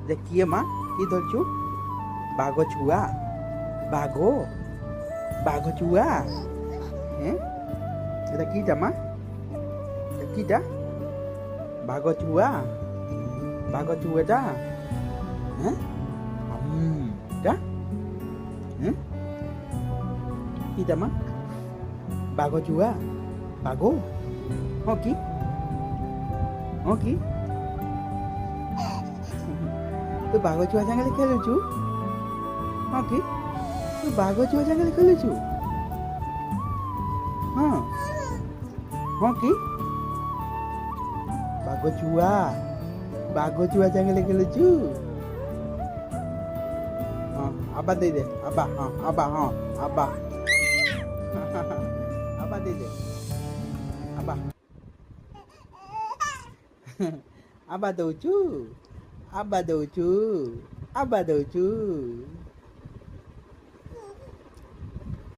যে কি মা কি ধরছু বাঘ চুয়া বাঘ বাঘ চুয়া হ্যাঁ এটা কিটা মা এটা কিটা বাঘ চুয়াটা হ্যাঁ এটা হ্যাঁ কিটা মা বাঘ চুয়া বাঘ কি কি ତୁ ବାଘ ଛୁଆ ସାଙ୍ଗରେ ଖେଳୁଛୁ ହଁ କି ତୁ ବାଘ ଛୁଆ ସାଙ୍ଗରେ ଖେଳୁଛୁ ହଁ ହଁ କି ବାଘ ଛୁଆ ସାଙ୍ଗରେ ଖେଳୁଛୁ ହଁ ଆବା ଦେଇଦେ ଆବା ହଁ ଆବା ହଁ ଆବା ଆବା ଦେଇଦେ ଆବା ଆବା ଦଉଛୁ ଆବା ଦଉଛୁ